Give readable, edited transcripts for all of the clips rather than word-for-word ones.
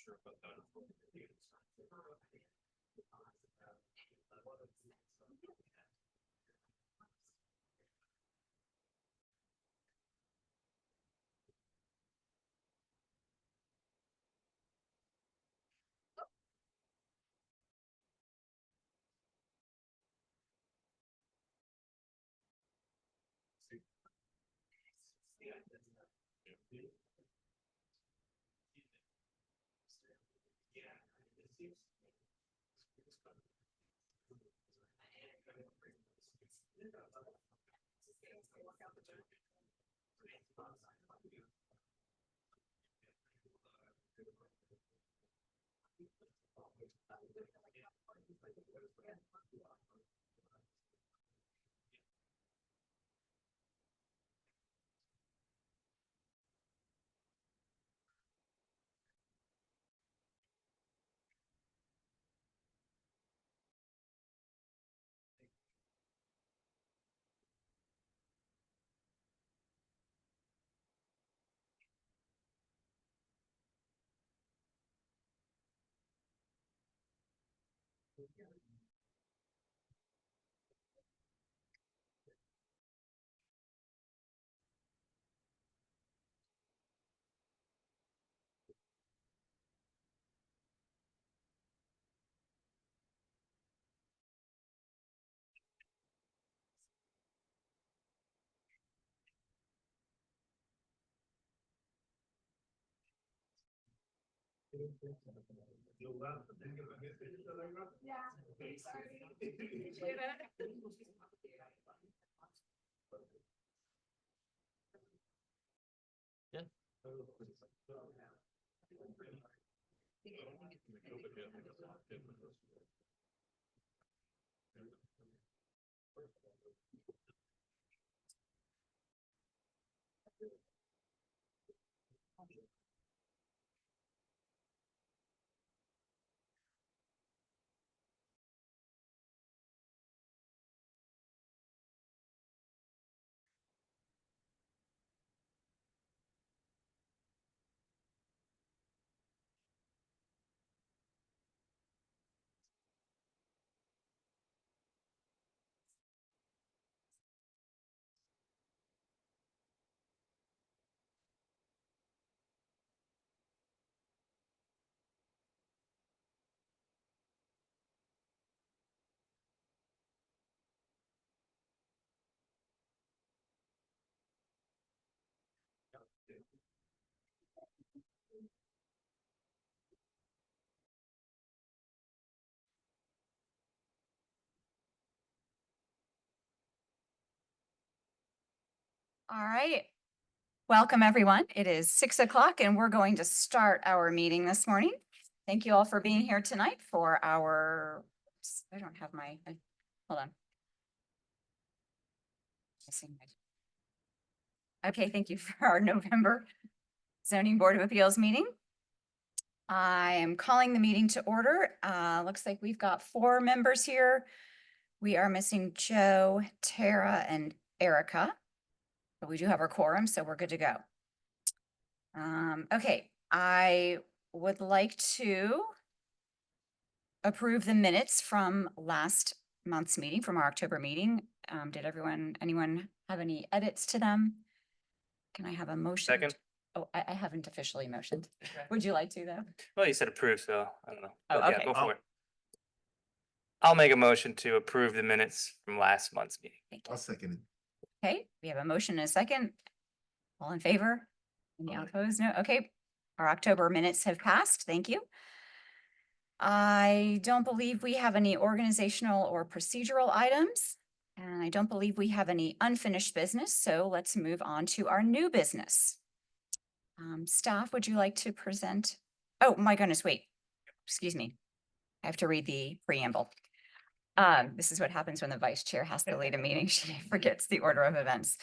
Sure about that. Yeah. All right. Welcome, everyone. It is 6 o'clock and we're going to start our meeting this morning. Thank you all for being here tonight for our, oops, I don't have my, hold on. Okay, thank you for our November Zoning Board of Appeals meeting. I am calling the meeting to order. Looks like we've got 4 members here. We are missing Joe, Tara, and Erica. But we do have our quorum, so we're good to go. Okay, I would like to approve the minutes from last month's meeting, from our October meeting. Did anyone have any edits to them? Can I have a motion? Second. Oh, I haven't officially motioned. Would you like to though? Well, you said approve, so I don't know. Oh, But yeah, okay. go for it. I'll make a motion to approve the minutes from last month's meeting. Thank you. I'll second it. Okay, we have a motion and a second. All in favor? Any Aye. opposed? No, okay. Our October minutes have passed. Thank you. I don't believe we have any organizational or procedural items. And I don't believe we have any unfinished business, so let's move on to our new business. Staff, would you like to present? Oh, my goodness, wait, excuse me. I have to read the preamble. This is what happens when the vice chair has to lead a meeting. She forgets the order of events.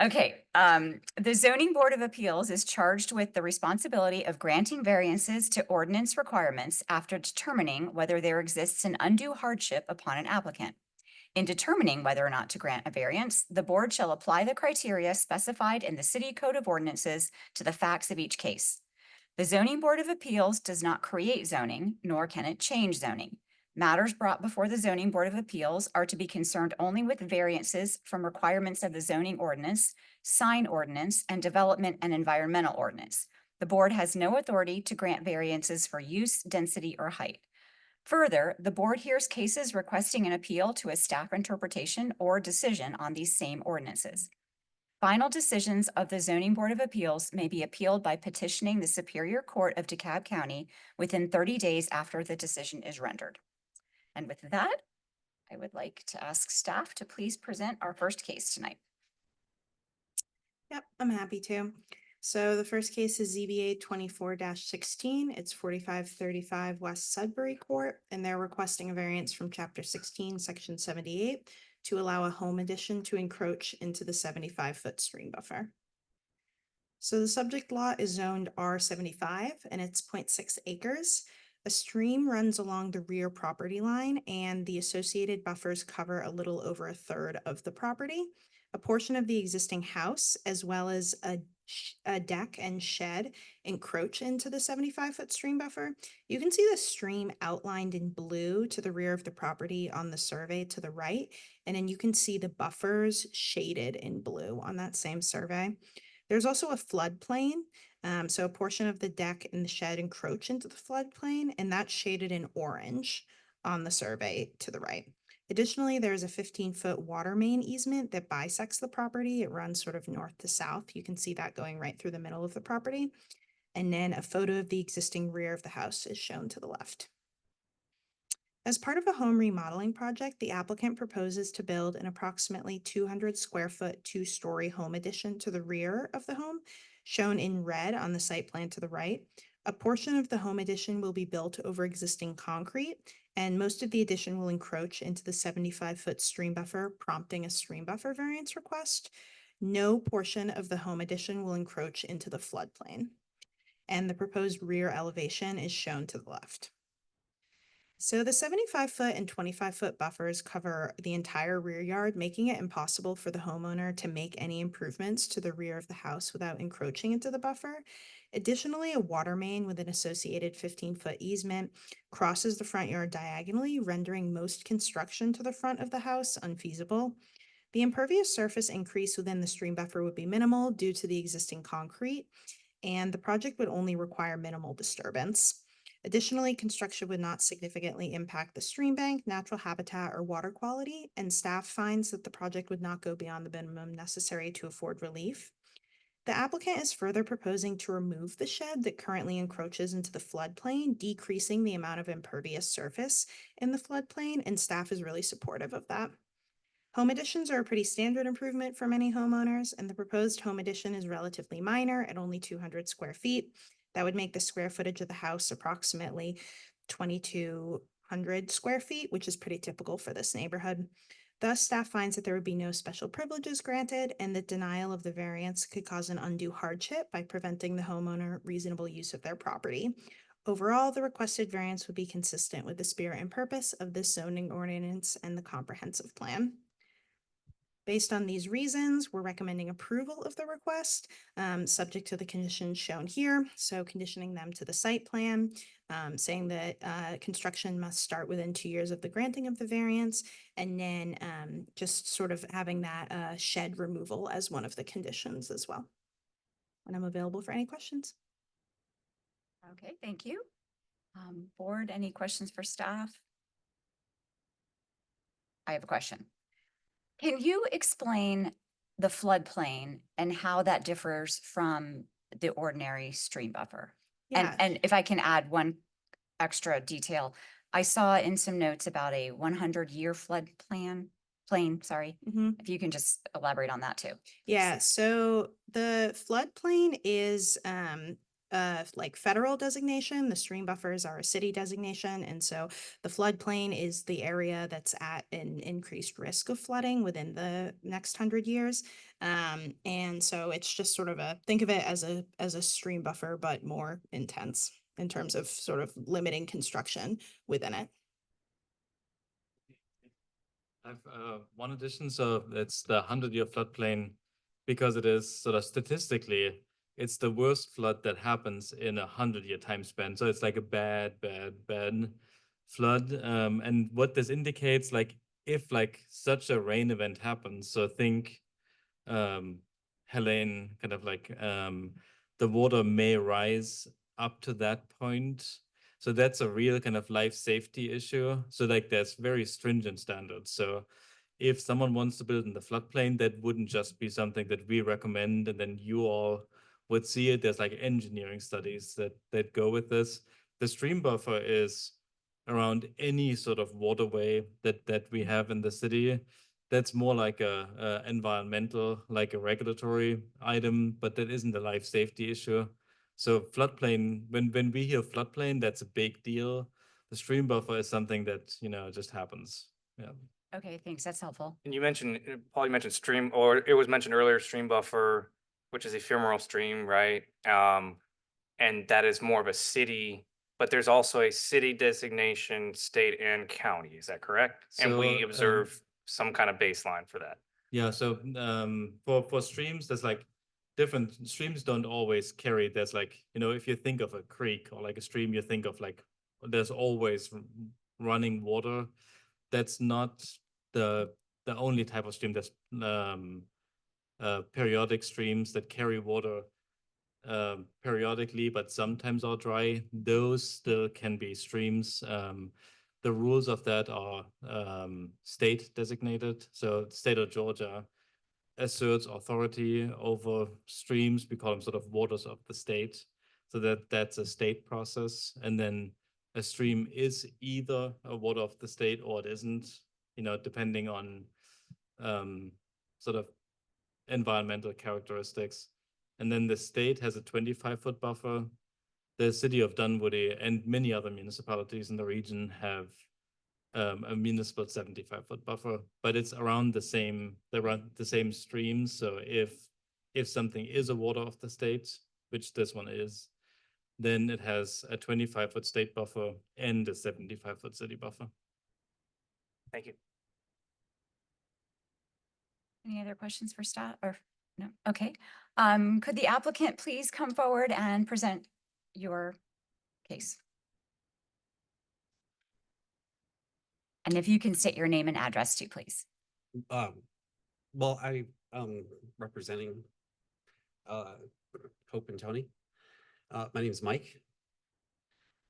Okay, the Zoning Board of Appeals is charged with the responsibility of granting variances to ordinance requirements after determining whether there exists an undue hardship upon an applicant. In determining whether or not to grant a variance, the board shall apply the criteria specified in the City Code of Ordinances to the facts of each case. The Zoning Board of Appeals does not create zoning, nor can it change zoning. Matters brought before the Zoning Board of Appeals are to be concerned only with variances from requirements of the zoning ordinance, sign ordinance, and development and environmental ordinance. The board has no authority to grant variances for use, density, or height. Further, the board hears cases requesting an appeal to a staff interpretation or decision on these same ordinances. Final decisions of the Zoning Board of Appeals may be appealed by petitioning the Superior Court of DeKalb County within 30 days after the decision is rendered. And with that, I would like to ask staff to please present our first case tonight. Yep, I'm happy to. So the first case is ZBA 24-16. It's 4535 West Sudbury Court, and they're requesting a variance from Chapter 16, Section 78 to allow a home addition to encroach into the 75-foot stream buffer. So the subject lot is zoned R75 and it's 0.6 acres. A stream runs along the rear property line and the associated buffers cover a little over a third of the property. A portion of the existing house, as well as a deck and shed, encroach into the 75-foot stream buffer. You can see the stream outlined in blue to the rear of the property on the survey to the right, and then you can see the buffers shaded in blue on that same survey. There's also a floodplain, so a portion of the deck and the shed encroach into the floodplain, and that's shaded in orange on the survey to the right. Additionally, there's a 15-foot water main easement that bisects the property. It runs sort of north to south. You can see that going right through the middle of the property. And then a photo of the existing rear of the house is shown to the left. As part of a home remodeling project, the applicant proposes to build an approximately 200 square foot, 2-story home addition to the rear of the home, shown in red on the site plan to the right. A portion of the home addition will be built over existing concrete, and most of the addition will encroach into the 75-foot stream buffer, prompting a stream buffer variance request. No portion of the home addition will encroach into the floodplain, and the proposed rear elevation is shown to the left. So the 75-foot and 25-foot buffers cover the entire rear yard, making it impossible for the homeowner to make any improvements to the rear of the house without encroaching into the buffer. Additionally, a water main with an associated 15-foot easement crosses the front yard diagonally, rendering most construction to the front of the house unfeasible. The impervious surface increase within the stream buffer would be minimal due to the existing concrete, and the project would only require minimal disturbance. Additionally, construction would not significantly impact the stream bank, natural habitat, or water quality, and staff finds that the project would not go beyond the minimum necessary to afford relief. The applicant is further proposing to remove the shed that currently encroaches into the floodplain, decreasing the amount of impervious surface in the floodplain, and staff is really supportive of that. Home additions are a pretty standard improvement for many homeowners, and the proposed home addition is relatively minor at only 200 square feet. That would make the square footage of the house approximately 2,200 square feet, which is pretty typical for this neighborhood. Thus, staff finds that there would be no special privileges granted, and that denial of the variance could cause an undue hardship by preventing the homeowner reasonable use of their property. Overall, the requested variance would be consistent with the spirit and purpose of this zoning ordinance and the comprehensive plan. Based on these reasons, we're recommending approval of the request, subject to the conditions shown here. So conditioning them to the site plan, saying that construction must start within 2 years of the granting of the variance, and then just sort of having that shed removal as one of the conditions as well. And I'm available for any questions. Okay, thank you. Board, any questions for staff? I have a question. Can you explain the floodplain and how that differs from the ordinary stream buffer? Yeah. And if I can add one extra detail, I saw in some notes about a 100-year flood plain, sorry. Mhm. If you can just elaborate on that too. Yeah, so the floodplain is like federal designation. The stream buffers are a city designation. And so the floodplain is the area that's at an increased risk of flooding within the next 100 years. And so it's just sort of think of it as a stream buffer, but more intense in terms of sort of limiting construction within it. I've one addition, so it's the 100-year floodplain, because it is sort of statistically, it's the worst flood that happens in a 100-year time span. So it's like a bad flood. And what this indicates, like if like such a rain event happens, so think Helene, kind of like the water may rise up to that point. So that's a real kind of life safety issue. So like there's very stringent standards. So if someone wants to build in the floodplain, that wouldn't just be something that we recommend and then you all would see it. There's like engineering studies that go with this. The stream buffer is around any sort of waterway that we have in the city. That's more like a environmental, like a regulatory item, but that isn't a life safety issue. So floodplain, when we hear floodplain, that's a big deal. The stream buffer is something that, just happens. Yeah. Okay, thanks. That's helpful. And you mentioned, Paul, you mentioned stream, or it was mentioned earlier, stream buffer, which is ephemeral stream, right? And that is more of a city, but there's also a city designation, state and county. Is that correct? And we So, observe some kind of baseline for that. Yeah, so for streams, there's like different streams don't always carry. There's like, if you think of a creek or like a stream, you think of like there's always running water. That's not the only type of stream. There's periodic streams that carry water periodically, but sometimes are dry. Those still can be streams. The rules of that are state designated. So the state of Georgia asserts authority over streams. We call them sort of waters of the state. So that's a state process. And then a stream is either a water of the state or it isn't, depending on sort of environmental characteristics. And then the state has a 25-foot buffer. The city of Dunwoody and many other municipalities in the region have a municipal 75-foot buffer, but it's around the same streams. So if something is a water of the state, which this one is, then it has a 25-foot state buffer and a 75-foot city buffer. Thank you. Any other questions for staff or no? Okay. Could the applicant please come forward and present your case? And if you can state your name and address too, please. Well, I representing Hope and Tony. My name is Mike.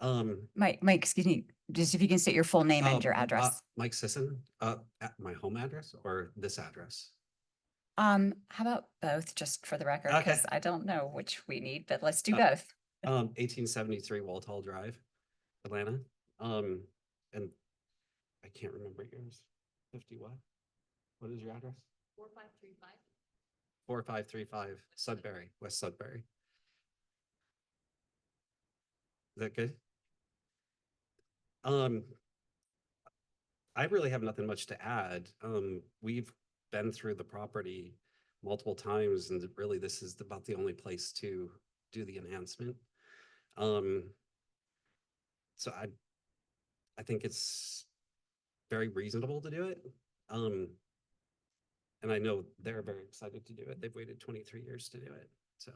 Mike, excuse me, just if you can state your full name and your address. Mike Sisson, at my home address or this address? How about both, just for the record, Okay. because I don't know which we need, but let's do Uh, both. 1873 Walthall Drive, Atlanta. And I can't remember yours. 50 what? What is your address? 4535. 4535 Sudbury, West Sudbury. Is that good? I really have nothing much to add. We've been through the property multiple times, and really this is about the only place to do the enhancement. So I think it's very reasonable to do it. And I know they're very excited to do it. They've waited 23 years to do it. So.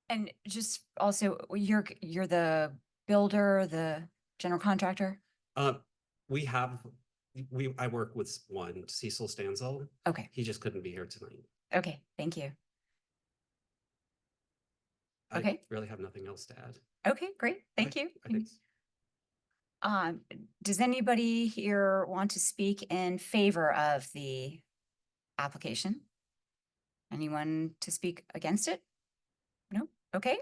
And just also, you're the builder, the general contractor? I work with one, Cecil Stanzel. Okay, He just couldn't be here tonight. okay, thank you. I Okay. really have nothing else to add. Okay, great, thank you. I think. Does anybody here want to speak in favor of the application? Anyone to speak against it? No? Okay.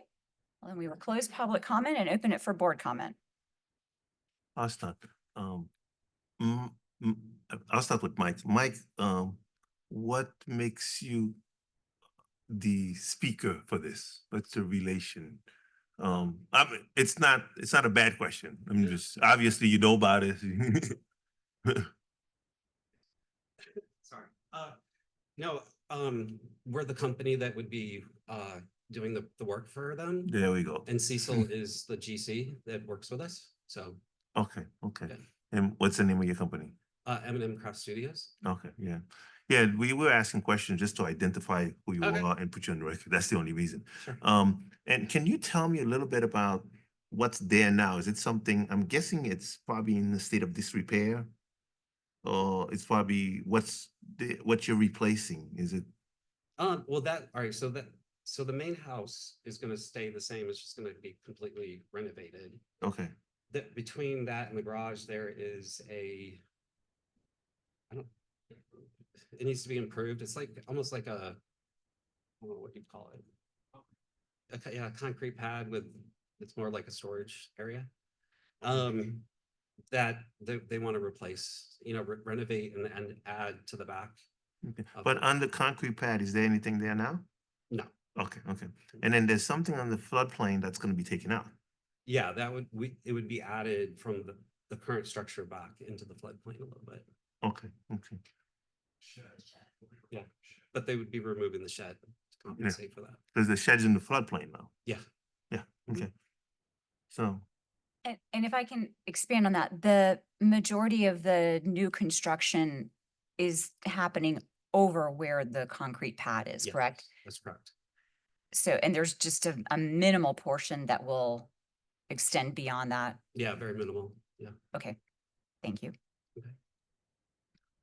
Well, then we will close public comment and open it for board comment. I'll start. Mm, mm, I'll start with Mike. Mike, what makes you the speaker for this? What's the relation? I mean, it's not a bad question. I'm just, obviously you know about it. Sorry. No, we're the company that would be doing the work for them. There we go. And Cecil is the GC that works with us. So Okay, okay. Yeah. And what's the name of your company? M&M Craft Studios. Okay, yeah. Yeah, we were asking questions just to identify who you Okay. are and put you on the record. That's the only reason. Sure. And can you tell me a little bit about what's there now? Is it something, I'm guessing it's probably in the state of disrepair? Or it's probably, what you're replacing? Is it, Well, all right. So the main house is going to stay the same. It's just going to be completely renovated. okay, That between that and the garage, there is it needs to be improved. It's like almost like I don't know what you'd call it. Yeah, a concrete pad it's more like a storage area. That they want to replace, renovate and add to the back. okay. of But the- on the concrete pad, is there anything there now? No. Okay, okay. And then there's something on the floodplain that's gonna be taken out. Yeah, it would be added from the current structure back into the floodplain a little bit. Okay, okay. Yeah, but they would be removing the shed to compensate for that. Because the shed's in the floodplain now. Yeah. Yeah, okay. So, And if I can expand on that, the majority of the new construction is happening over where the concrete pad is, Yes, correct? That's correct. So, and there's just a minimal portion that will extend beyond that. Yeah, very minimal. Yeah. Okay, thank you.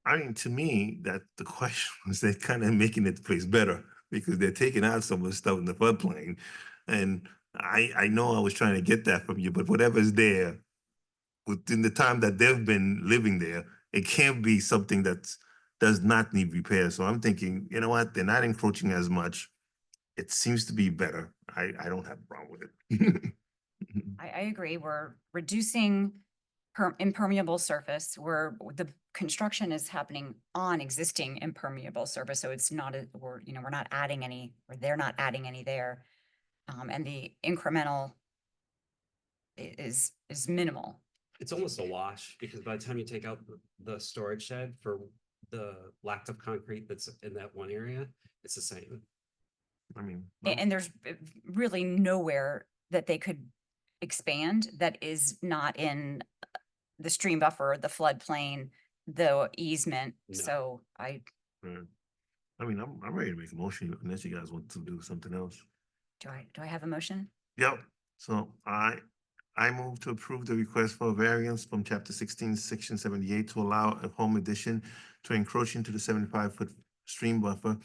I mean, to me, that the question was they're kind of making the place better because they're taking out some of the stuff in the floodplain. And I know I was trying to get that from you, but whatever's there within the time that they've been living there, it can't be something that does not need repair. So I'm thinking, you know what? They're not encroaching as much. It seems to be better. I don't have a problem with it. I agree. We're reducing impermeable surface where the construction is happening on existing impermeable surface. So it's not, we're not adding any, or they're not adding any there. And the incremental is minimal. It's almost a wash because by the time you take out the storage shed for the lack of concrete that's in that one area, it's the same. I mean, And there's really nowhere that they could expand that is not in the stream buffer, the floodplain, the easement. No. So right. I mean, I'm ready to make a motion unless you guys want to do something else. do I have a motion? Yep. So I move to approve the request for a variance from chapter 16, section 78 to allow a home addition to encroach into the 75-foot stream buffer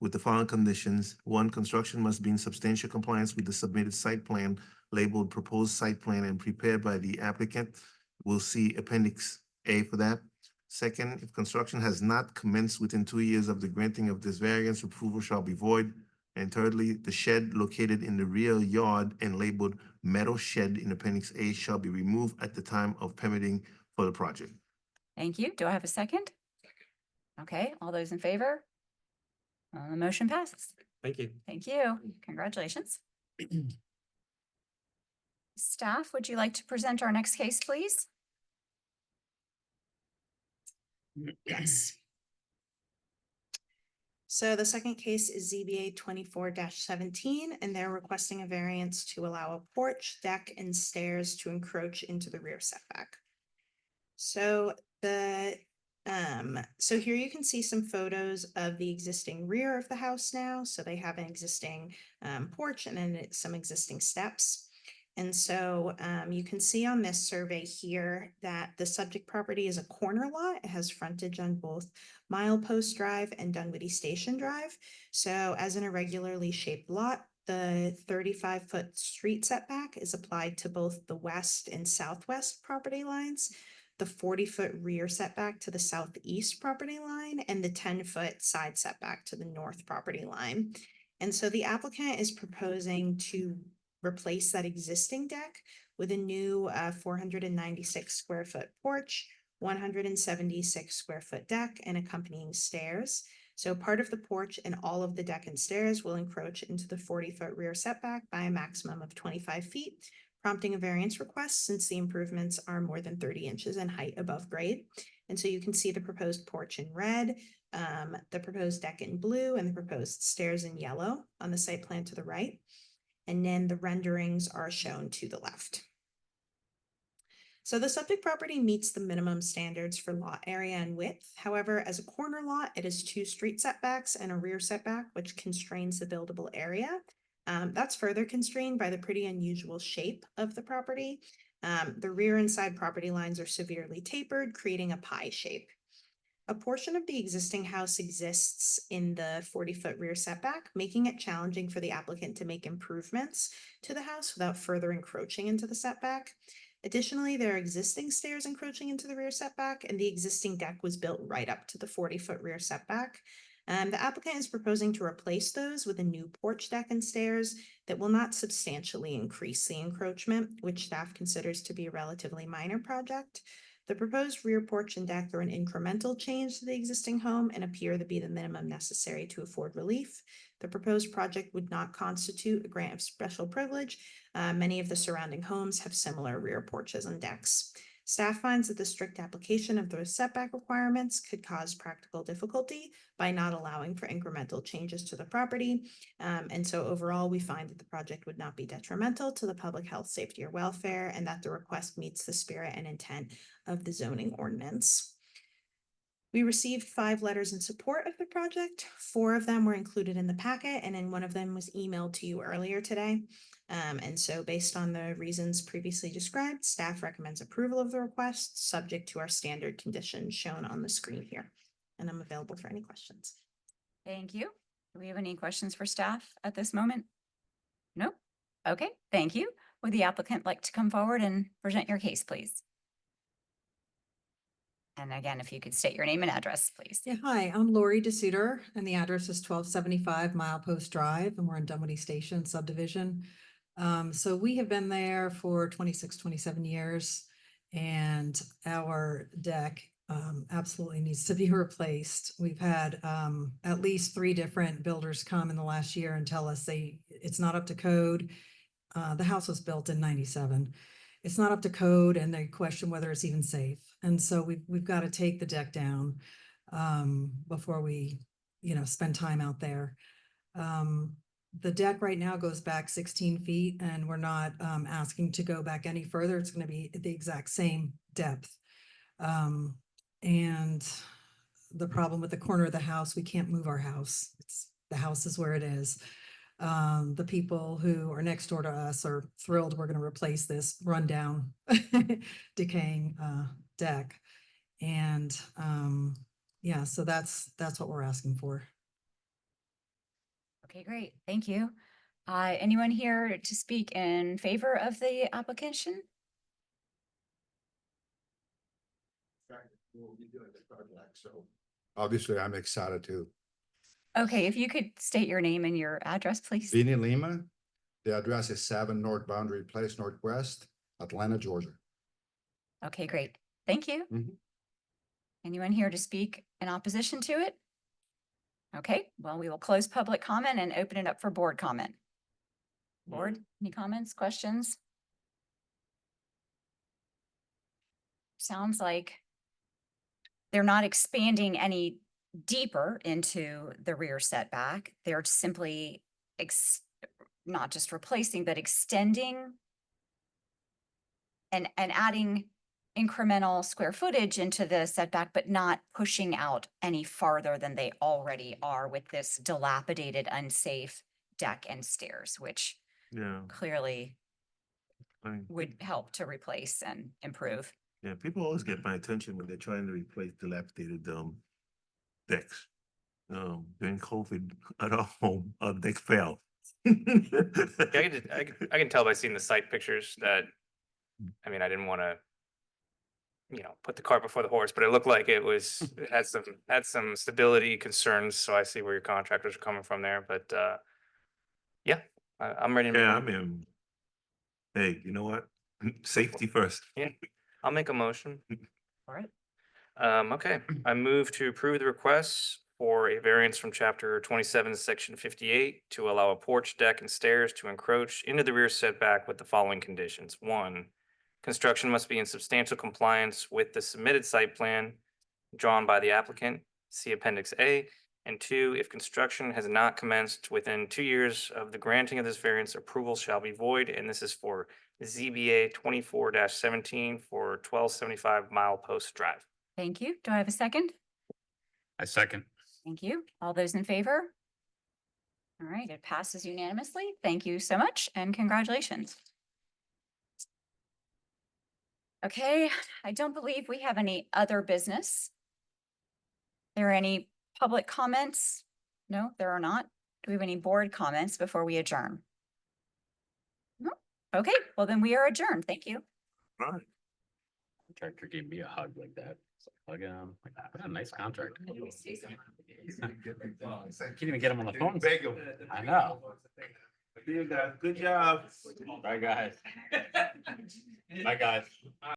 with the following conditions. 1, construction must be in substantial compliance with the submitted site plan labeled proposed site plan and prepared by the applicant. We'll see Appendix A for that. 2nd, if construction has not commenced within 2 years of the granting of this variance, approval shall be void. And 3rdly, the shed located in the rear yard and labeled metal shed in Appendix A shall be removed at the time of permitting for the project. Thank you. Do I have a second? Okay, all those in favor? The motion passes. Thank you. Thank you. Congratulations. Staff, would you like to present our next case, please? Yes. So the second case is ZBA 24-17, and they're requesting a variance to allow a porch, deck, and stairs to encroach into the rear setback. So so here you can see some photos of the existing rear of the house now. So they have an existing porch and then some existing steps. And so you can see on this survey here that the subject property is a corner lot. It has frontage on both Milepost Drive and Dunwoody Station Drive. So as an irregularly shaped lot, The 35-foot street setback is applied to both the west and southwest property lines, the 40-foot rear setback to the southeast property line, and the 10-foot side setback to the north property line. And so the applicant is proposing to replace that existing deck with a new 496 square foot porch, 176 square foot deck, and accompanying stairs. So part of the porch and all of the deck and stairs will encroach into the 40-foot rear setback by a maximum of 25 feet, prompting a variance request since the improvements are more than 30 inches in height above grade. And so you can see the proposed porch in red, the proposed deck in blue, and the proposed stairs in yellow on the site plan to the right. And then the renderings are shown to the left. So the subject property meets the minimum standards for lot area and width. However, as a corner lot, it has 2 street setbacks and a rear setback, which constrains the buildable area. That's further constrained by the pretty unusual shape of the property. The rear and side property lines are severely tapered, creating a pie shape. A portion of the existing house exists in the 40-foot rear setback, making it challenging for the applicant to make improvements to the house without further encroaching into the setback. Additionally, there are existing stairs encroaching into the rear setback, and the existing deck was built right up to the 40-foot rear setback. The applicant is proposing to replace those with a new porch deck and stairs that will not substantially increase the encroachment, which staff considers to be a relatively minor project. The proposed rear porch and deck are an incremental change to the existing home and appear to be the minimum necessary to afford relief. The proposed project would not constitute a grant of special privilege. Many of the surrounding homes have similar rear porches and decks. Staff finds that the strict application of those setback requirements could cause practical difficulty by not allowing for incremental changes to the property. And so overall, we find that the project would not be detrimental to the public health, safety, or welfare, and that the request meets the spirit and intent of the zoning ordinance. We received 5 letters in support of the project. 4 of them were included in the packet, and then one of them was emailed to you earlier today. And so based on the reasons previously described, staff recommends approval of the request, subject to our standard conditions shown on the screen here. And I'm available for any questions. Thank you. Do we have any questions for staff at this moment? Nope. Okay, thank you. Would the applicant like to come forward and present your case, please? And again, if you could state your name and address, please. Yeah, hi, I'm Lori DeSuter, and the address is 1275 Milepost Drive, and we're in Dunwoody Station subdivision. So we have been there for 26, 27 years, and our deck absolutely needs to be replaced. We've had at least 3 different builders come in the last year and tell us it's not up to code. The house was built in 97. It's not up to code, and they question whether it's even safe. And so we've got to take the deck down before we, spend time out there. The deck right now goes back 16 feet, and we're not asking to go back any further. It's going to be the exact same depth. And the problem with the corner of the house, we can't move our house. The house is where it is. The people who are next door to us are thrilled we're going to replace this rundown, decaying deck. And yeah, so that's what we're asking for. Okay, great. Thank you. Anyone here to speak in favor of the application? We'll be doing this project, so obviously I'm excited too. Okay, if you could state your name and your address, please. Vinnie Lima, the address is 7 North Boundary Place Northwest, Atlanta, Georgia. Okay, great. Thank you. Mhm. Anyone here to speak in opposition to it? Okay, well, we will close public comment and open it up for board comment. Board, any comments, questions? Sounds like they're not expanding any deeper into the rear setback. They're simply not just replacing, but extending and adding incremental square footage into the setback, but not pushing out any farther than they already are with this dilapidated, unsafe deck and stairs, which Yeah, clearly fine. would help to replace and improve. Yeah, people always get my attention when they're trying to replace dilapidated decks. During COVID at our home, our deck fell. Yeah, I can tell by seeing the site pictures that, I mean, I didn't want to, put the cart before the horse, but it looked like it had some stability concerns. So I see where your contractors are coming from there, but, yeah, I'm ready to Yeah, I move on. mean, hey, you know what? Safety first. Yeah, I'll make a motion. All right. Okay, I move to approve the requests for a variance from chapter 27, section 58 to allow a porch, deck, and stairs to encroach into the rear setback with the following conditions. One, construction must be in substantial compliance with the submitted site plan drawn by the applicant, see Appendix A. And two, if construction has not commenced within 2 years of the granting of this variance, approval shall be void, and this is for ZBA 24-17 for 1275 Mile Post Drive. Thank you. Do I have a second? I second. Thank you. All those in favor? All right, it passes unanimously. Thank you so much and congratulations. Okay, I don't believe we have any other business. There are any public comments? No, there are not. Do we have any board comments before we adjourn? No. Okay, well then we are adjourned. Thank you. Right. Contractor gave me a hug like that. It's like, like, what a nice contract. Can't even get him on the phone. Beg him. I know. See you guys. Good job. Bye, guys. Bye, guys.